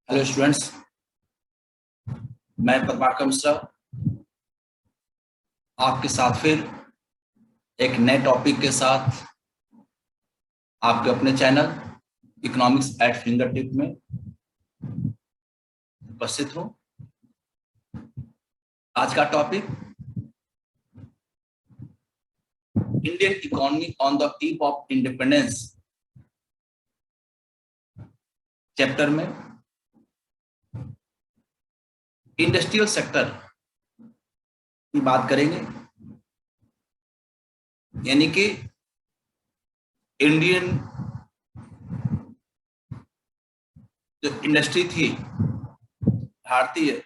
Hello students, मैं प्रभाकर मिश्रा आपके साथ फिर एक नए टॉपिक के साथ आपके अपने channel economics eight finger tip में उपस्थित हूँ। आज का topic Indian economy on the eve of independence chapter में इंडस्ट्रियल सेक्टर की बात करेंगे, यानी कि इंडियन जो इंडस्ट्री थी, भारतीय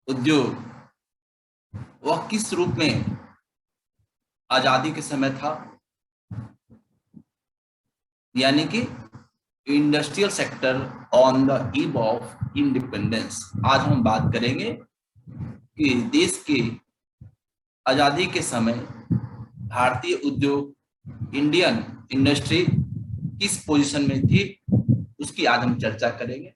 उद्योग, वह किस रूप में आजादी के समय था, यानी कि industrial sector on the eve of independence. आज हम बात करेंगे कि देश के आजादी के समय भारतीय उद्योग, इंडियन इंडस्ट्री किस पोजीशन में थी, उसकी आज हम चर्चा करेंगे।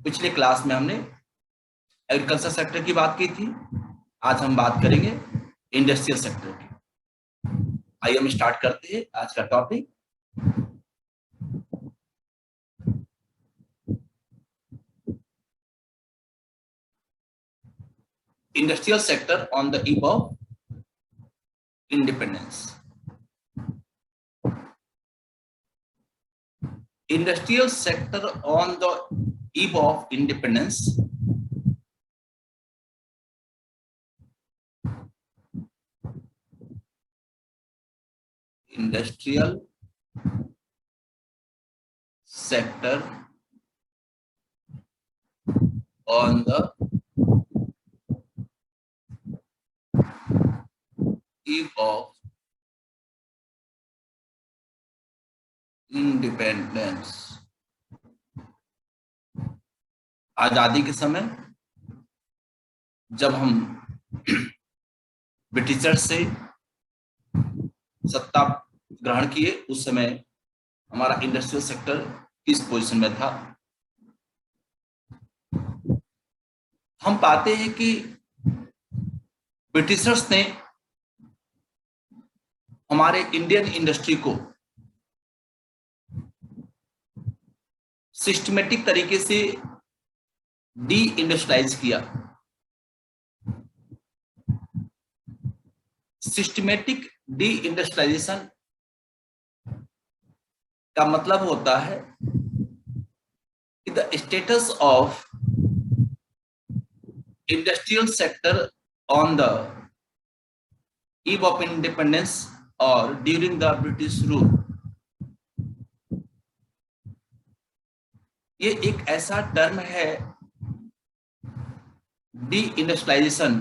पिछले क्लास में हमने एग्रीकल्चर सेक्टर की बात की थी, आज हम बात करेंगे इंडस्ट्रियल सेक्टर की। आइए हम स्टार्ट करते हैं आज का topic. Industrial sector on the eve of independence. Industrial sector on the eve of independence. Industrial sector on the eve of independence. आजादी के समय जब हम ब्रिटिशर्स से सत्ता ग्रहण किए, उस समय हमारा इंडस्ट्रियल सेक्टर किस पोजीशन में था। हम पाते हैं कि ब्रिटिशर्स ने हमारे इंडियन इंडस्ट्री को सिस्टमेटिक तरीके से डी इंडस्ट्रियलाइज किया। सिस्टमेटिक डी इंडस्ट्रियलाइजेशन का मतलब होता है कि the status of industrial sector on the eve of independence or during the British rule। ये एक ऐसा टर्म है, डी इंडस्ट्रियलाइजेशन,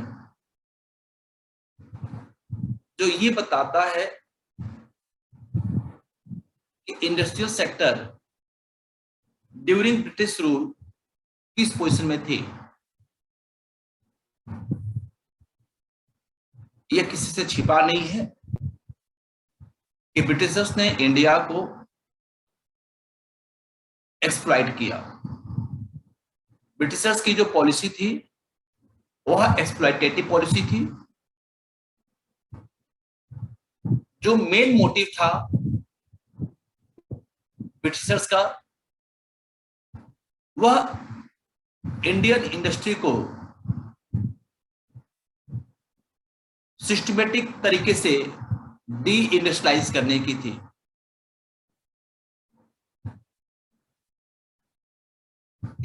जो ये बताता है कि industrial sector during British rule किस पोजीशन में थी। यह किसी से छिपा नहीं है कि ब्रिटिशर्स ने इंडिया को एक्सप्लॉइट किया। ब्रिटिशर्स की जो पॉलिसी थी वह एक्सप्लॉइटेटिव पॉलिसी थी। जो मेन मोटिव था ब्रिटिशर्स का, वह इंडियन इंडस्ट्री को सिस्टमेटिक तरीके से डी इंडस्ट्रियलाइज करने की थी।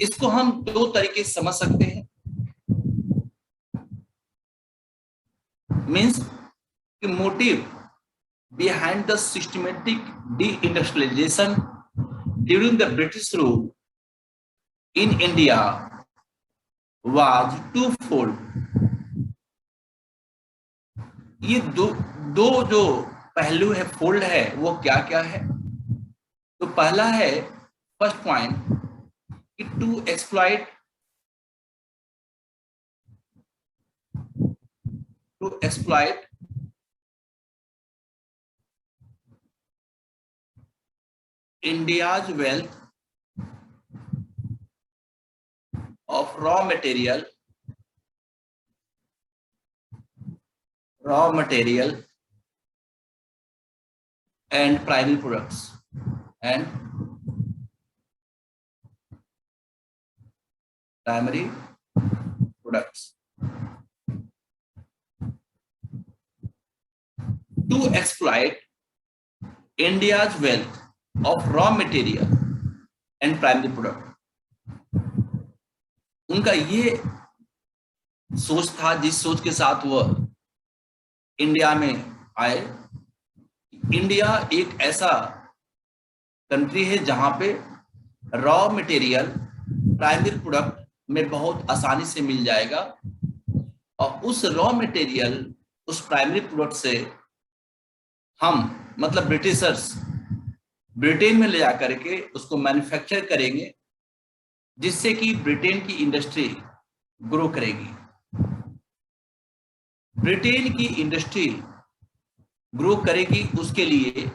इसको हम दो तरीके से समझ सकते हैं। मीन्स कि motive behind the systematic de-industrialization during the British rule in India was twofold। ये दो जो पहलू है, फोल्ड है, वो क्या क्या है। तो पहला है, फर्स्ट पॉइंट, कि to exploit India's wealth of raw material and primary products and primary products to exploit India's wealth of raw material and primary product। उनका ये सोच था, जिस सोच के साथ वह इंडिया में आए। इंडिया एक ऐसा कंट्री है जहां पे रॉ मटेरियल प्राइमरी प्रोडक्ट में बहुत आसानी से मिल जाएगा, और उस रॉ मटेरियल, उस प्राइमरी प्रोडक्ट से हम मतलब ब्रिटिशर्स ब्रिटेन में ले जाकर के उसको मैन्युफैक्चर करेंगे, जिससे कि ब्रिटेन की इंडस्ट्री ग्रो करेगी। ब्रिटेन की इंडस्ट्री ग्रो करेगी, उसके लिए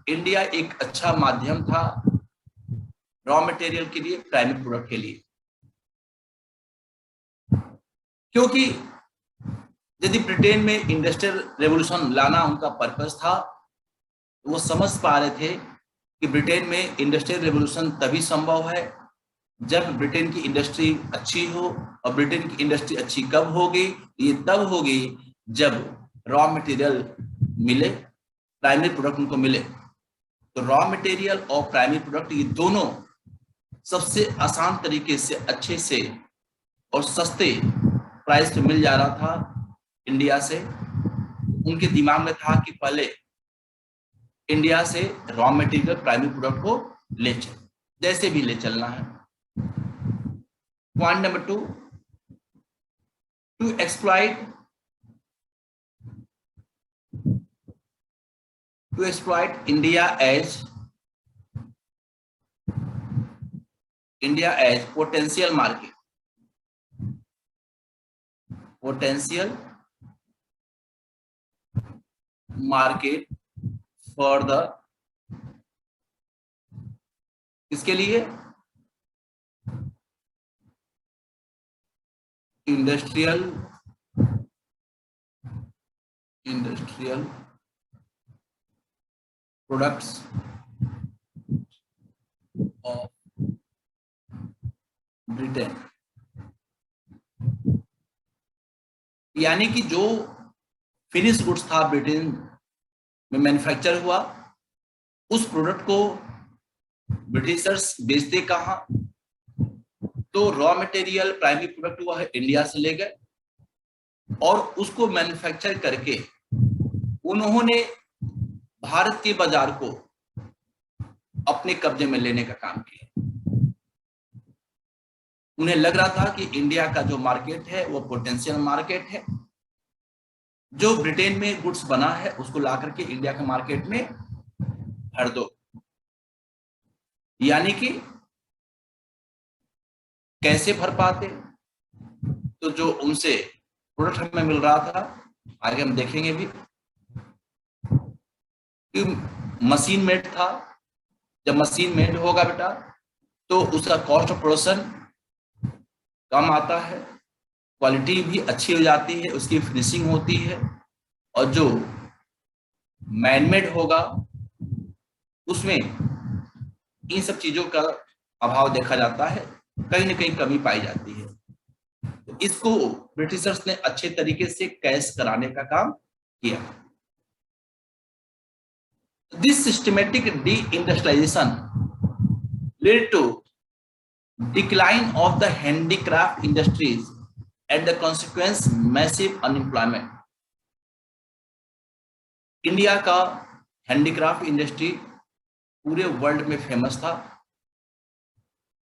इंडिया एक अच्छा माध्यम था रॉ मटेरियल के लिए, प्राइमरी प्रोडक्ट के लिए। क्योंकि यदि ब्रिटेन में इंडस्ट्रियल रेवोल्यूशन लाना उनका पर्पस था, वो समझ पा रहे थे कि ब्रिटेन में इंडस्ट्रियल रेवोल्यूशन तभी संभव है जब ब्रिटेन की इंडस्ट्री अच्छी हो। और ब्रिटेन की इंडस्ट्री अच्छी कब होगी? ये तब होगी जब रॉ मटेरियल मिले, प्राइमरी प्रोडक्ट उनको मिले। तो रॉ मटेरियल और प्राइमरी प्रोडक्ट ये दोनों सबसे आसान तरीके से, अच्छे से और सस्ते प्राइस पे मिल जा रहा था इंडिया से। उनके दिमाग में था कि पहले इंडिया से रॉ मटेरियल, प्राइमरी प्रोडक्ट को ले चल, जैसे भी ले चलना है। Point number 2, to exploit India as potential market for the, इसके लिए इंडस्ट्रियल प्रोडक्ट्स ऑफ ब्रिटेन। यानी कि जो फिनिश गुड्स था ब्रिटेन में मैन्युफैक्चर हुआ, उस प्रोडक्ट को ब्रिटिशर्स बेचते कहां? तो रॉ मटेरियल, प्राइमरी प्रोडक्ट हुआ है, इंडिया से ले गए और उसको मैन्युफैक्चर करके उन्होंने भारत के बाजार को अपने कब्जे में लेने का काम किया। उन्हें लग रहा था कि इंडिया का जो मार्केट है वो पोटेंशियल मार्केट है, जो ब्रिटेन में गुड्स बना है उसको ला करके इंडिया के मार्केट में भर दो। यानी कि कैसे भर पाते? तो जो उनसे प्रोडक्ट हमें मिल रहा था, आगे हम देखेंगे भी कि मशीन मेड था। जब मशीन मेड होगा बेटा तो उसका कॉस्ट ऑफ प्रोडक्शन कम आता है, क्वालिटी भी अच्छी हो जाती है, उसकी फिनिशिंग होती है। और जो मैनमेड होगा उसमें इन सब चीजों का अभाव देखा जाता है, कहीं ना कहीं कमी पाई जाती है। तो इसको ब्रिटिशर्स ने अच्छे तरीके से कैश कराने का काम किया। This systematic D-industrialisation led to decline of the handicraft industries and the consequence massive unemployment। India का हैंडीक्राफ्ट इंडस्ट्री पूरे वर्ल्ड में फेमस था,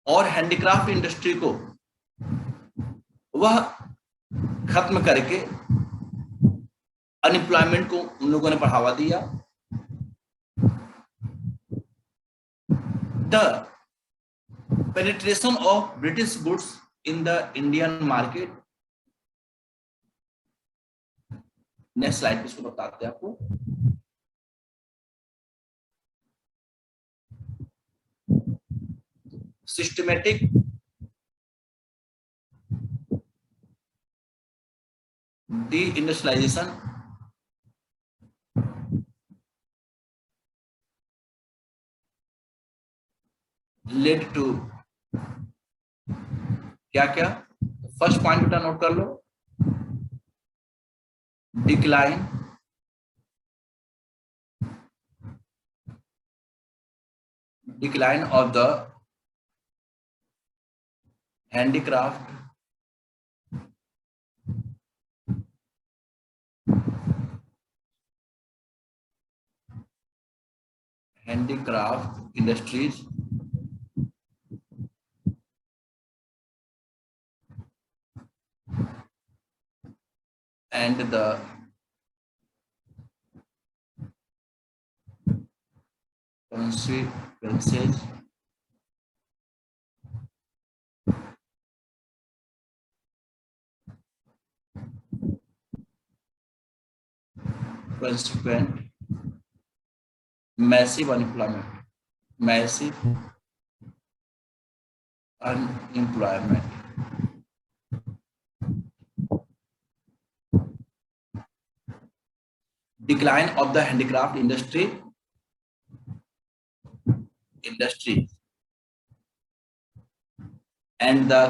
और हैंडीक्राफ्ट इंडस्ट्री को वह खत्म करके अनएम्प्लॉयमेंट को उन लोगों ने बढ़ावा दिया। The penetration of British goods in the Indian market। Next slide पे इसको बताते हैं आपको। Systematic deindustrialization led to क्या क्या, फर्स्ट पॉइंट बेटा नोट कर लो, decline of the handicraft industries and the consequences consequent massive unemployment, massive unemployment, decline of the handicraft industry and the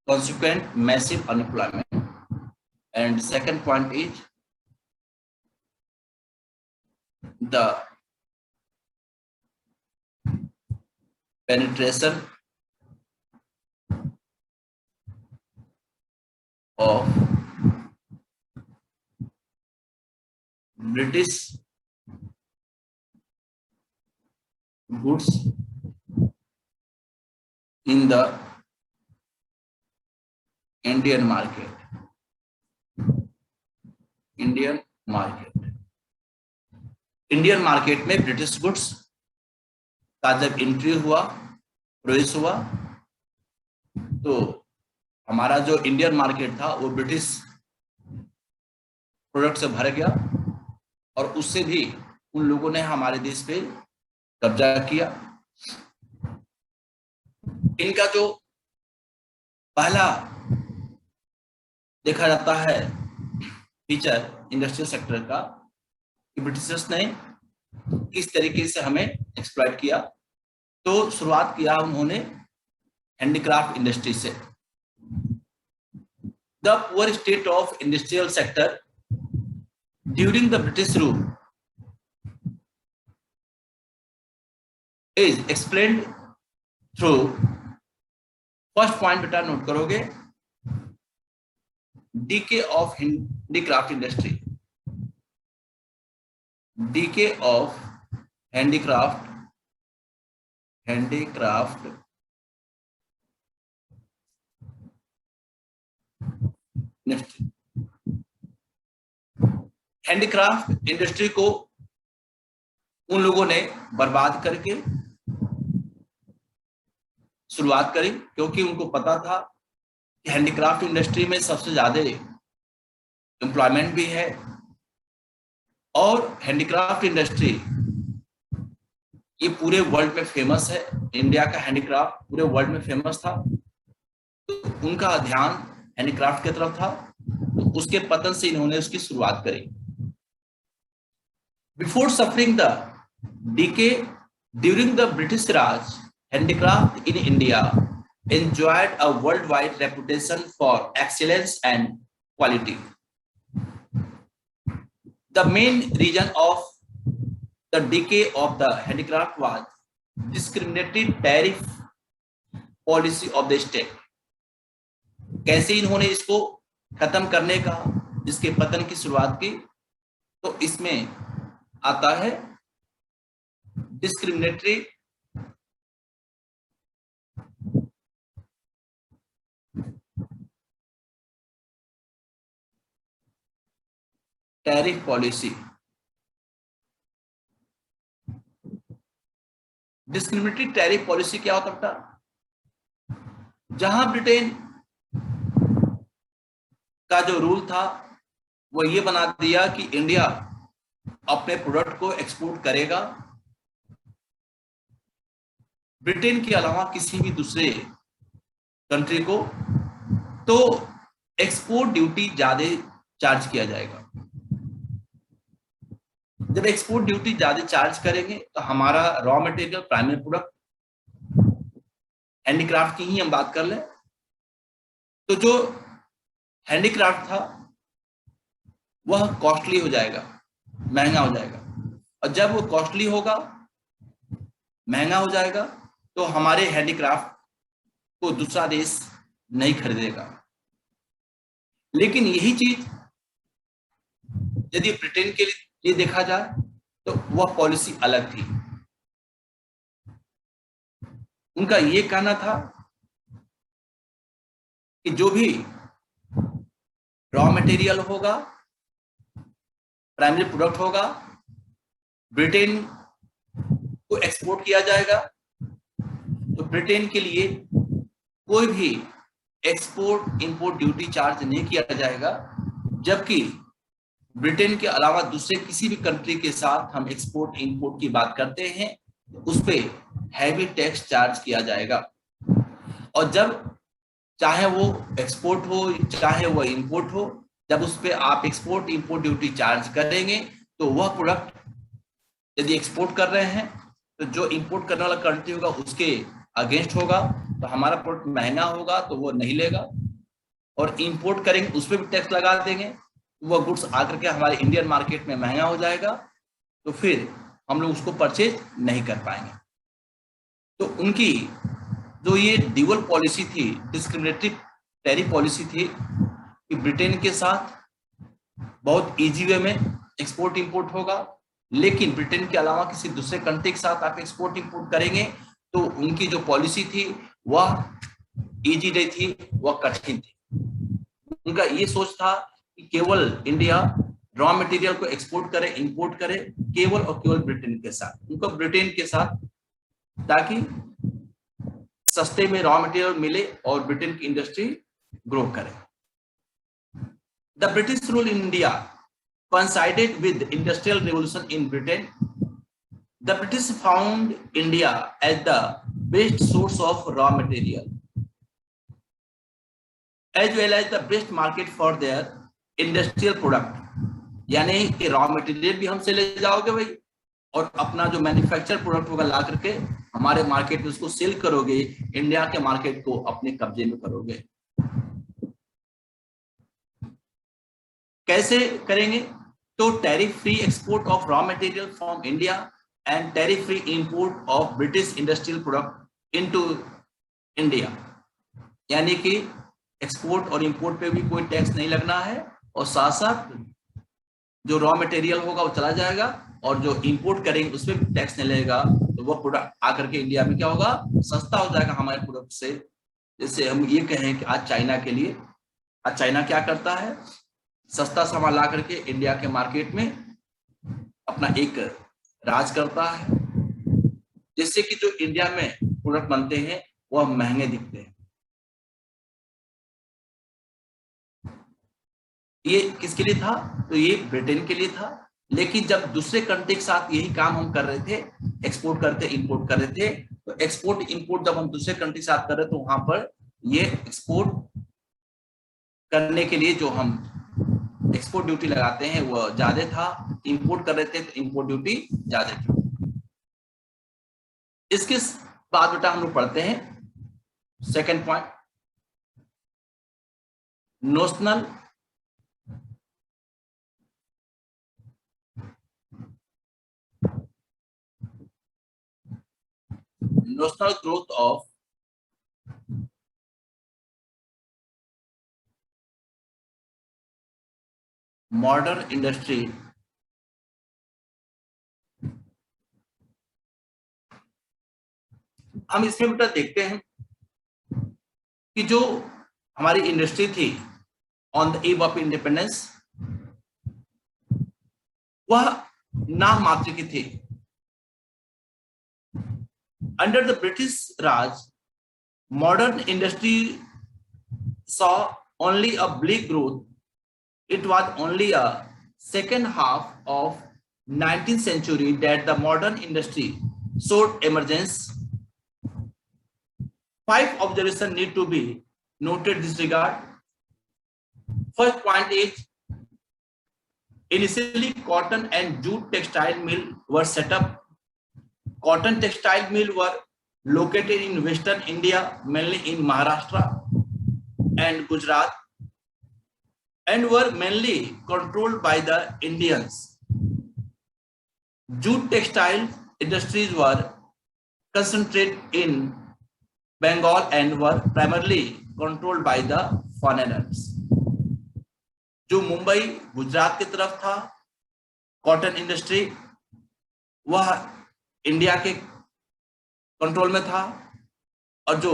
consequent massive unemployment. And second point is the penetration of British goods in the Indian market. Indian market में British goods का जब entry हुआ, प्रवेश हुआ, तो हमारा जो Indian market था वो ब्रिटिश प्रोडक्ट से भर गया और उससे भी उन लोगों ने हमारे देश पे कब्जा किया। इनका जो पहला देखा जाता है फीचर इंडस्ट्रियल सेक्टर का, कि ब्रिटिशर्स ने किस तरीके से हमें एक्सप्लॉइट किया। तो शुरुआत किया उन्होंने हैंडीक्राफ्ट इंडस्ट्री से। The poor state of industrial sector during the British rule is explained through, first point बेटा नोट करोगे, DK of handicraft industry, DK of handicraft industry. Handicraft industry को उन लोगों ने बर्बाद करके शुरुआत करी, क्योंकि उनको पता था कि हैंडीक्राफ्ट इंडस्ट्री में सबसे ज्यादा एम्प्लॉयमेंट भी है और हैंडीक्राफ्ट इंडस्ट्री ये पूरे वर्ल्ड में फेमस है। इंडिया का हैंडीक्राफ्ट पूरे वर्ल्ड में फेमस था, तो उनका ध्यान हैंडीक्राफ्ट की तरफ था, तो उसके पतन से इन्होंने उसकी शुरुआत करी। Before suffering the decay during the British Raj, handicraft in India enjoyed a worldwide reputation for excellence and quality. The main reason of the decay of the handicraft was discriminatory tariff policy of the state. कैसे इन्होंने इसको खत्म करने का, इसके पतन की शुरुआत की, तो इसमें आता है discriminatory tariff policy. Discriminatory tariff policy क्या होता बेटा? जहां ब्रिटेन का जो रूल था वो ये बना दिया कि इंडिया अपने प्रोडक्ट को एक्सपोर्ट करेगा, ब्रिटेन के अलावा किसी भी दूसरे कंट्री को, तो एक्सपोर्ट ड्यूटी ज्यादा चार्ज किया जाएगा। जब एक्सपोर्ट ड्यूटी ज्यादा चार्ज करेंगे तो हमारा raw material, primary product, handicraft की ही हम बात कर लें तो जो हैंडीक्राफ्ट था वह कॉस्टली हो जाएगा, महंगा हो जाएगा। और जब वो कॉस्टली होगा, महंगा हो जाएगा, तो हमारे हैंडीक्राफ्ट को दूसरा देश नहीं खरीदेगा। लेकिन यही चीज यदि ब्रिटेन के लिए देखा जाए तो वह पॉलिसी अलग थी। उनका ये कहना था कि जो भी रॉ मटेरियल होगा, प्राइमरी प्रोडक्ट होगा, ब्रिटेन को एक्सपोर्ट किया जाएगा। तो ब्रिटेन के लिए कोई भी एक्सपोर्ट इंपोर्ट ड्यूटी चार्ज नहीं किया जाएगा, जबकि ब्रिटेन के अलावा दूसरे किसी भी कंट्री के साथ हम एक्सपोर्ट इंपोर्ट की बात करते हैं तो उस पर हैवी टैक्स चार्ज किया जाएगा। और जब चाहे वो एक्सपोर्ट हो चाहे वो इंपोर्ट हो, जब उस पर आप एक्सपोर्ट इंपोर्ट ड्यूटी चार्ज करेंगे तो वह प्रोडक्ट यदि एक्सपोर्ट कर रहे हैं तो जो इंपोर्ट करने वाला कंट्री होगा उसके अगेंस्ट होगा, तो हमारा प्रोडक्ट महंगा होगा तो वो नहीं लेगा। और इंपोर्ट करेंगे उस पर भी टैक्स लगा देंगे, वो गुड्स आकर के हमारे इंडियन मार्केट में महंगा हो जाएगा, तो फिर हम लोग उसको परचेज नहीं कर पाएंगे। तो उनकी जो ये ड्यूअल पॉलिसी थी, डिस्क्रिमिनेटरी टैरिफ पॉलिसी थी, कि ब्रिटेन के साथ बहुत इजी वे में एक्सपोर्ट इंपोर्ट होगा, लेकिन ब्रिटेन के अलावा किसी दूसरे कंट्री के साथ आप एक्सपोर्ट इंपोर्ट करेंगे तो उनकी जो पॉलिसी थी वह इजी नहीं थी, वह कठिन थी। उनका ये सोच था कि केवल इंडिया रॉ मटेरियल को एक्सपोर्ट करे, इंपोर्ट करे केवल और केवल ब्रिटेन के साथ, उनको ब्रिटेन के साथ, ताकि सस्ते में रॉ मटेरियल मिले और ब्रिटेन की इंडस्ट्री ग्रो करे। The British rule in India coincided with industrial revolution in Britain. The British found India as the best source of raw material, as well as the best market for their industrial product. यानी कि raw material भी हमसे ले जाओगे भाई, और अपना जो मैन्युफैक्चर प्रोडक्ट होगा ला करके हमारे मार्केट में उसको सेल करोगे, इंडिया के मार्केट को अपने कब्जे में करोगे। कैसे करेंगे? तो tariff free export of raw material from India and tariff free import of British industrial product into India, यानी कि एक्सपोर्ट और इंपोर्ट पे भी कोई टैक्स नहीं लगना है, और साथ साथ जो रॉ मटेरियल होगा वो चला जाएगा, और जो इंपोर्ट करेंगे उसमें भी टैक्स नहीं लगेगा। तो वो प्रोडक्ट आकर के इंडिया में क्या होगा, सस्ता हो जाएगा हमारे प्रोडक्ट से। जैसे हम ये कहें कि आज चाइना के लिए, आज चाइना क्या करता है, सस्ता सामान ला करके इंडिया के मार्केट में अपना एक राज करता है, जिससे कि जो इंडिया में प्रोडक्ट बनते हैं वह महंगे दिखते हैं। ये किसके लिए था? तो ये ब्रिटेन के लिए था। लेकिन जब दूसरे कंट्री के साथ यही काम हम कर रहे थे, एक्सपोर्ट करते इंपोर्ट कर रहे थे, तो एक्सपोर्ट इंपोर्ट जब हम दूसरे कंट्री के साथ कर रहे थे तो वहां पर ये एक्सपोर्ट करने के लिए जो हम एक्सपोर्ट ड्यूटी लगाते हैं वो ज्यादा था, इंपोर्ट कर रहे थे तो इंपोर्ट ड्यूटी ज्यादा थी। इसके बाद बेटा हम लोग पढ़ते हैं second point, notional growth of modern industry हम इसमें बेटा देखते हैं कि जो हमारी इंडस्ट्री थी on the eve of independence, वह नाम मात्र की थी। Under the British Raj, modern industry saw only a bleak growth. It was only a second half of 19th century that the modern industry showed emergence. 5 observations need to be noted in this regard. First point is Initially, cotton and jute textile mill were set up. Cotton textile mill were located in Western India, mainly in Maharashtra and Gujarat, and were mainly controlled by the Indians. Jute textile industries were concentrated in Bengal and were primarily controlled by the foreigners. जो मुंबई गुजरात की तरफ था cotton industry, वह India के control में था, और जो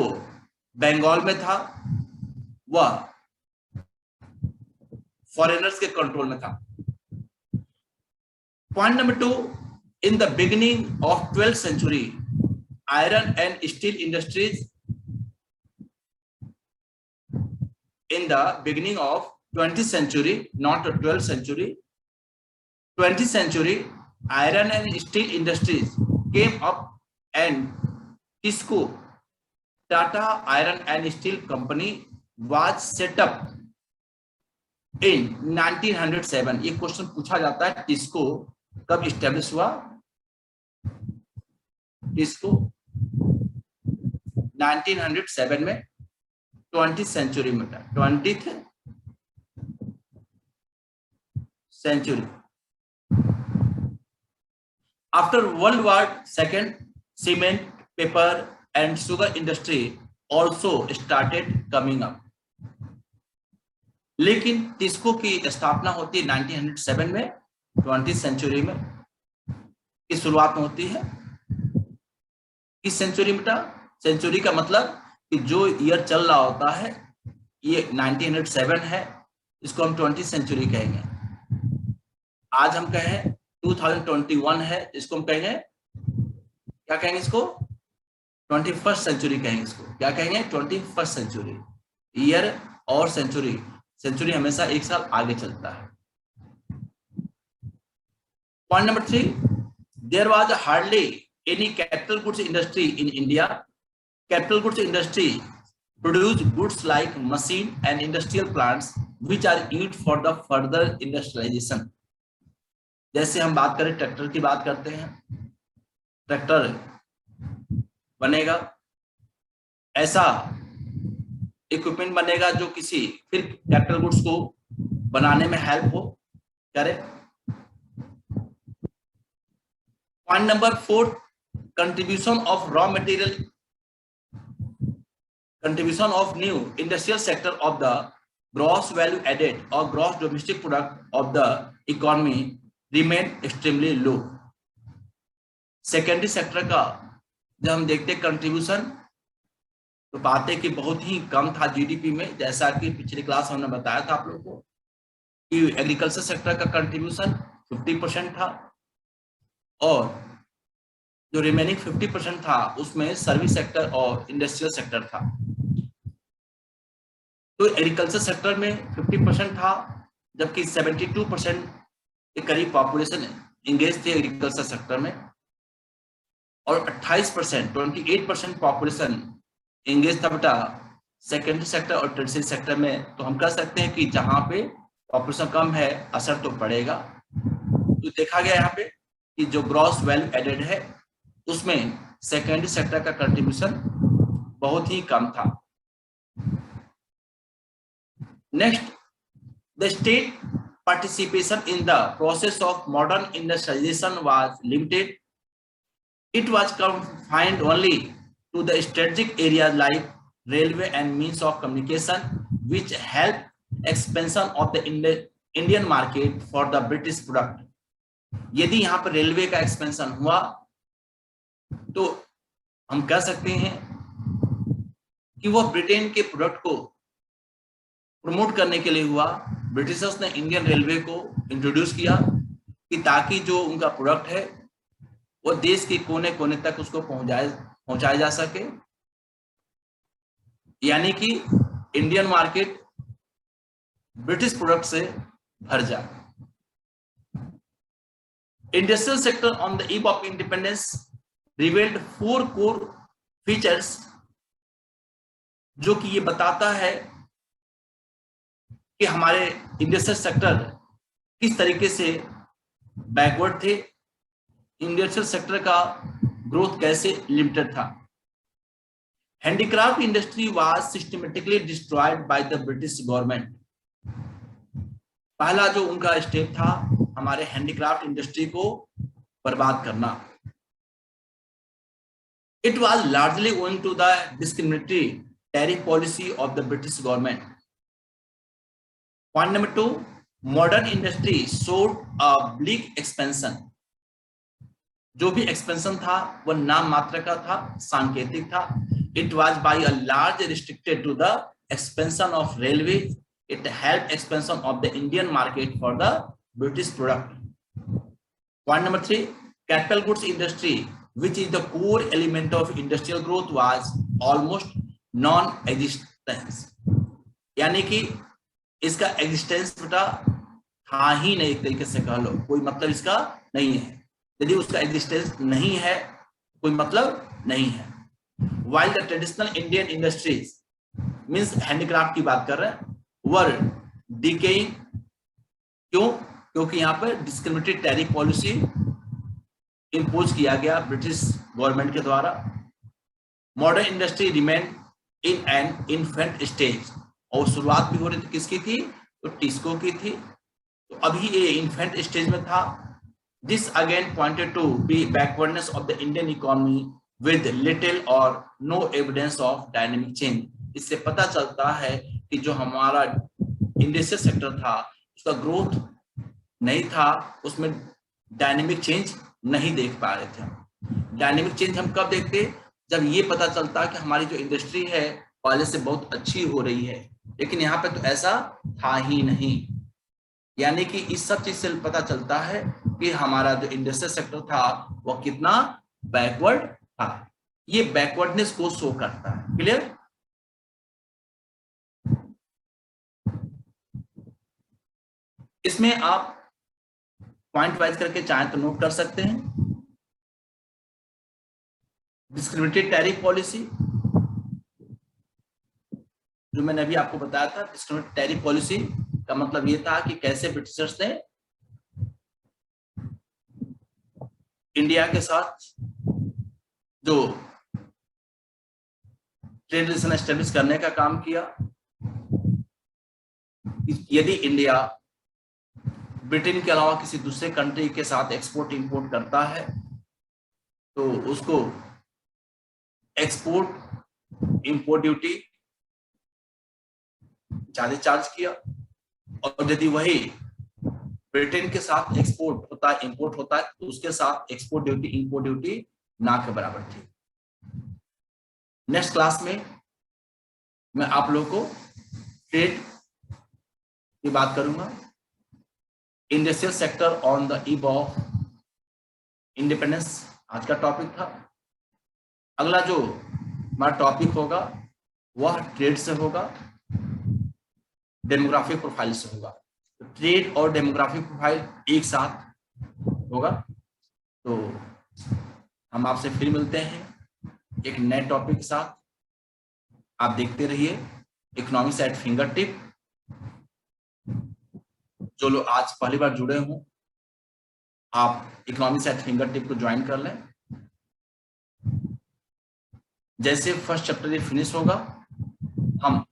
बंगाल में था वह फॉरेनर्स के कंट्रोल में था. Point number 2, in the beginning of 12th century, iron and steel industries, in the beginning of 20th century, not 12th century, 20th century, iron and steel industries came up, and TISCO, Tata Iron and Steel Company, was set up in 1907. ये question पूछा जाता है, टिस्को कब establish हुआ? टिस्को 1907 में, 20th century में था, 20th century. After World War II, cement, paper and sugar industry also started coming up. लेकिन टिस्को की स्थापना होती है 1907 में, 20th century में की शुरुआत में होती है. किस सेंचुरी में था? सेंचुरी का मतलब कि जो ईयर चल रहा होता है, ये 1907 है, इसको हम 20th सेंचुरी कहेंगे. आज हम कहें 2021 है, इसको हम कहेंगे, क्या कहेंगे इसको? 21st सेंचुरी कहेंगे इसको. क्या कहेंगे? 21st century. ईयर और सेंचुरी, सेंचुरी हमेशा एक साल आगे चलता है. Point number 3, there was hardly any capital goods industry in India. Capital goods industry produce goods like machine and industrial plants which are used for the further industrialisation. जैसे हम बात करें, ट्रैक्टर की बात करते हैं, ट्रैक्टर बनेगा, ऐसा इक्विपमेंट बनेगा जो किसी फिर कैपिटल गुड्स को बनाने में हेल्प हो करे. Point number 4, contribution of raw material, contribution of new industrial sector of the gross value added और gross domestic product of the economy remain extremely low. Secondary sector का जब हम देखते कंट्रीब्यूशन तो पाते कि बहुत ही कम था जीडीपी में. जैसा कि पिछली क्लास हमने बताया था आप लोगों को कि एग्रीकल्चर सेक्टर का कंट्रीब्यूशन 50% था, और जो रिमेनिंग 50% था उसमें सर्विस सेक्टर और इंडस्ट्रियल सेक्टर था. तो एग्रीकल्चर सेक्टर में 50% था, जबकि 72% के करीब पॉपुलेशन इंगेज थे एग्रीकल्चर सेक्टर में, और 28% पॉपुलेशन इंगेज था बेटा सेकेंडरी सेक्टर और टर्शियरी सेक्टर में. तो हम कह सकते हैं कि जहां पे पॉपुलेशन कम है असर तो पड़ेगा. तो देखा गया यहाँ पे कि जो ग्रॉस वैल्यू एडेड है उसमें सेकेंडरी सेक्टर का कंट्रीब्यूशन बहुत ही कम था. Next, the state participation in the process of modern industrialization was limited. It was confined only to the strategic areas like railway and means of communication, which helped expansion of the Indian market for the British product. यदि यहाँ पर railway का expansion हुआ तो हम कह सकते हैं कि वह ब्रिटेन के प्रोडक्ट को प्रमोट करने के लिए हुआ. ब्रिटिशर्स ने इंडियन रेलवे को इंट्रोड्यूस किया कि ताकि जो उनका प्रोडक्ट है वो देश के कोने कोने तक उसको पहुंचाया जा सके, यानी कि इंडियन मार्केट ब्रिटिश प्रोडक्ट से भर जाए. Industrial sector on the eve of independence revealed 4 core features, जो कि ये बताता है कि हमारे इंडस्ट्रियल सेक्टर किस तरीके से बैकवर्ड थे, इंडस्ट्रियल सेक्टर का ग्रोथ कैसे लिमिटेड था। Handicraft industry was systematically destroyed by the British government. पहला जो उनका स्टेप था हमारे हैंडीक्राफ्ट इंडस्ट्री को बर्बाद करना। It was largely owing to the discriminatory tariff policy of the British government. Point number 2, modern industry showed a bleak expansion. जो भी एक्सपेंशन था वह नाम मात्र का था, सांकेतिक था। It was by a large restricted to the expansion of railways. It helped expansion of the Indian market for the British product. Point number 3, capital goods industry, which is the core element of industrial growth, was almost non-existence. यानी कि इसका existence बेटा था ही नहीं, एक तरीके से कह लो, कोई मतलब इसका नहीं है। यदि उसका एग्जिस्टेंस नहीं है कोई मतलब नहीं है। While the traditional Indian industries means handicraft की बात कर रहे हैं, were decaying, क्यों? क्योंकि यहाँ पर डिस्क्रिमिनेटरी टैरिफ पॉलिसी इम्पोज किया गया ब्रिटिश गवर्नमेंट के द्वारा। Modern industry remain in an infant stage, और शुरुआत भी हो रही थी किसकी थी? तो टिस्को की थी। तो अभी ये इन्फेंट स्टेज में था। This again pointed to be backwardness of the Indian economy with little or no evidence of dynamic change. इससे पता चलता है कि जो हमारा इंडस्ट्रियल सेक्टर था उसका ग्रोथ नहीं था, उसमें डायनेमिक चेंज नहीं देख पा रहे थे। डायनेमिक चेंज हम कब देखते? जब ये पता चलता कि हमारी जो इंडस्ट्री है पहले से बहुत अच्छी हो रही है, लेकिन यहाँ पे तो ऐसा था ही नहीं। यानी कि इस सब चीज से पता चलता है कि हमारा जो इंडस्ट्रियल सेक्टर था वो कितना बैकवर्ड था। ये बैकवर्डनेस को शो करता है। क्लियर? इसमें आप पॉइंट वाइज करके चाहे तो नोट कर सकते हैं। डिस्क्रिमिनेटरी टैरिफ पॉलिसी जो मैंने अभी आपको बताया था, डिस्क्रिमिनेटरी टैरिफ पॉलिसी का मतलब ये था कि कैसे ब्रिटिशर्स ने इंडिया के साथ जो ट्रेड रिलेशन एस्टेब्लिश करने का काम किया। यदि इंडिया ब्रिटेन के अलावा किसी दूसरे कंट्री के साथ एक्सपोर्ट इंपोर्ट करता है तो उसको एक्सपोर्ट इंपोर्ट ड्यूटी ज्यादा चार्ज किया, और यदि वही ब्रिटेन के साथ एक्सपोर्ट होता है इंपोर्ट होता है तो उसके साथ एक्सपोर्ट ड्यूटी इंपोर्ट ड्यूटी ना के बराबर थी। नेक्स्ट क्लास में मैं आप लोगों को ट्रेड की बात करूंगा। Industrial sector on the eve of independence आज का टॉपिक था। अगला जो हमारा टॉपिक होगा वह ट्रेड से होगा, डेमोग्राफिक प्रोफाइल से होगा। तो ट्रेड और डेमोग्राफिक प्रोफाइल एक साथ होगा। तो हम आपसे फिर मिलते हैं एक नए टॉपिक के साथ। आप देखते रहिए इकोनॉमिक्स एट फिंगर टिप। जो लोग आज पहली बार जुड़े हों आप इकोनॉमिक्स एट फिंगर टिप को ज्वाइन कर लें। जैसे फर्स्ट चैप्टर ये फिनिश होगा हम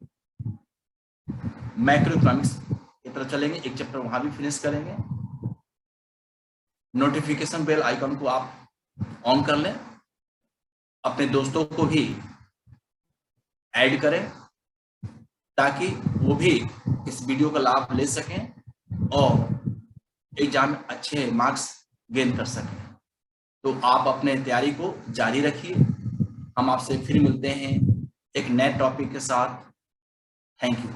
मैक्रो इकोनॉमिक्स की तरफ चलेंगे, एक चैप्टर वहां भी फिनिश करेंगे। नोटिफिकेशन बेल आइकन को आप ऑन कर लें, अपने दोस्तों को भी ऐड करें ताकि वो भी इस वीडियो का लाभ ले सकें और एग्जाम में अच्छे मार्क्स गेन कर सकें। तो आप अपने तैयारी को जारी रखिए। हम आपसे फिर मिलते हैं एक नए टॉपिक के साथ। Thank you.